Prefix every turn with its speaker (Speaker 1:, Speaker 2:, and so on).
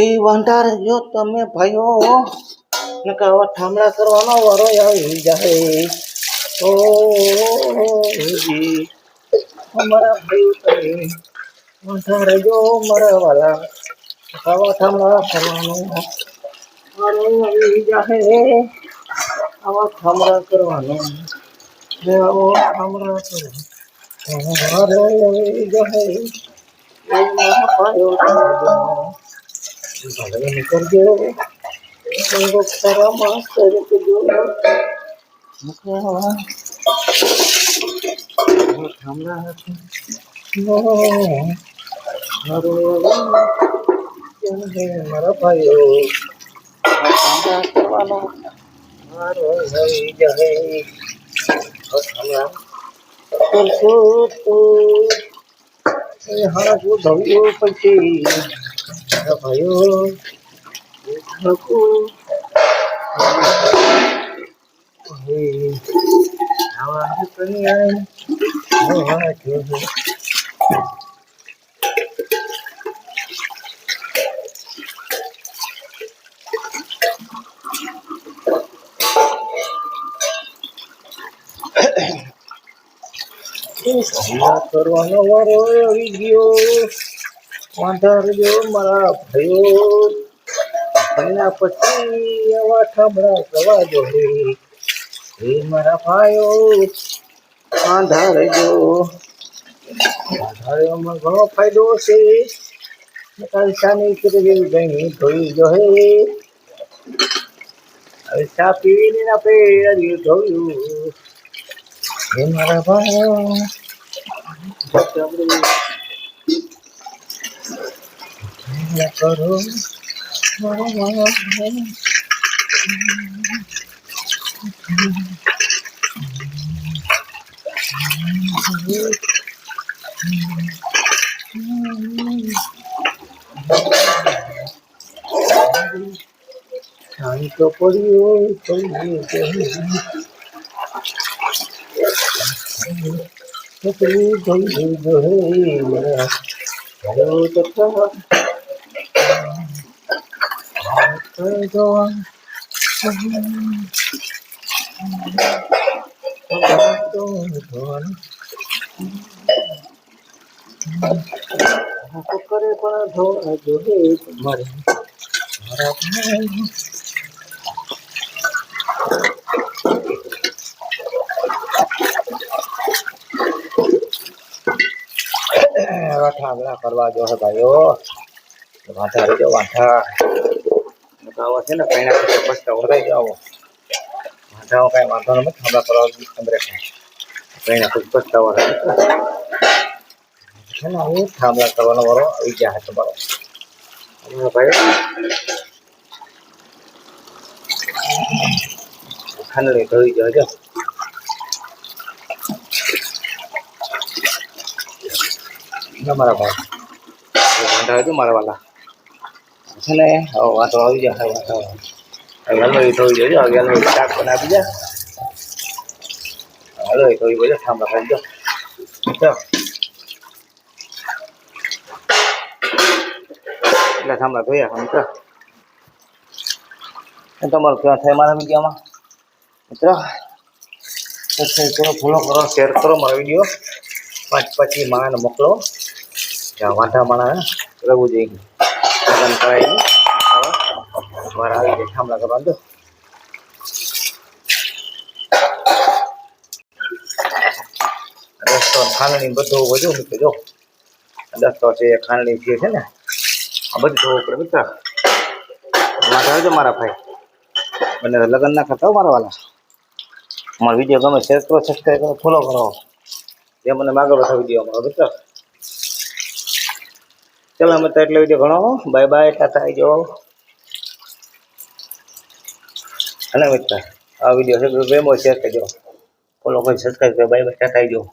Speaker 1: એ વાંઢા રહેજો તમે ભાઈઓ ને આવા ઠામડા કરવાનો વારો આવી જાય. ઓ જી અમારા ભાઈઓ તમે વાંઢા રહેજો મારા વાલા, આવા ઠામડા કરવાનો વારો આવી જાય. આવા ઠામડા કરવાનો આવો ઠામડા કરવાનો વારો આવી જાય. મારા ભાઈઓ ભલે કરજો તારા માસ્તર કરજો મારા ભાઈઓ કરવાનો મારો આવી જાય. કરશો તો હા શું થયું પછી મારા ભાઈઓ કરવાનો વારો આવી ગયો. વાંધા રહેજો મારા ભાઈઓ, એના પછી આવા ઠામડા કરવા જો હે મારા ભાઈઓ. વાંધા રહેજો, વાંધામાં ઘણો ફાયદો છે. અલસાની કરી ગઈ ધોઈ જો હે, અલસા પીને આપણે ધોયું હે મારા ભાઈઓ. કરો તો પડ્યું કરે પણ ધોવા જોડે મારે મારા ભાઈ. ઠામડા કરવા જો હે ભાઈઓ. વાંધા રહેજો વાંધા આવો છે ને કઈ નાખી પસ્તા વરાઈ જાઓ. વાંધાઓ કઈ વાંધો નથી. ઠામડા કરવા અંદર કઈ નાખી પસ્તા વરાય છે ને. હું ઠામડા કરવાનો વારો આવી ગયા હતો મારો ભાઈ. ખાંડણી ધોઈ જજો મારા ભાઈ. વાંધા આવજો મારા વાલા છે ને. હવે વાંધો આવી જાય. વાંધો હલવાઈ ધોઈ જજો. હવે હલવાઈ શાક બનાવી જાય. હલવાઈ ધોઈ જજો. ઠામડા કરી દો એટલા ઠામડા ધોયા મિત્ર. તમારું ક્યાં થાય મારા વિડીયોમાં મિત્ર? સબસ્ક્રાઈબ કરો, ફોલો કરો, શેર કરો મારા વિડીયો. પછી માણસને મોકલો. ત્યાં વાંધા માણસ રહેવું જોઈએ. લગ્ન કરાવી મારા આવી જાય ઠામડા કરવા દો. દસ્તો ખાંડણી બધું વધુ મિત્રો જો. દસ્તો છે ખાંડણી છે ને આ બધું ધોવું પડે મિત્ર. વાંધા આવજો મારા ભાઈ. મને લગ્ન ના કરતા હો મારા વાલા. અમારો વિડીયો ગમે શેર કરો, સબસ્ક્રાઈબ કરો, ફોલો કરો. જે મને માગો બધા વિડીયો અમારો મિત્ર. ચલો મિત્ર એટલે વિડીયો ઘણો. બાય બાય, ટાટા આવી જાઓ. અને મિત્ર આ વિડીયો છે ગેમો શેર કરજો, ફોલો કરી સબસ્ક્રાઈબ કરો. બાય બાય, ટાટા આવી જાઓ.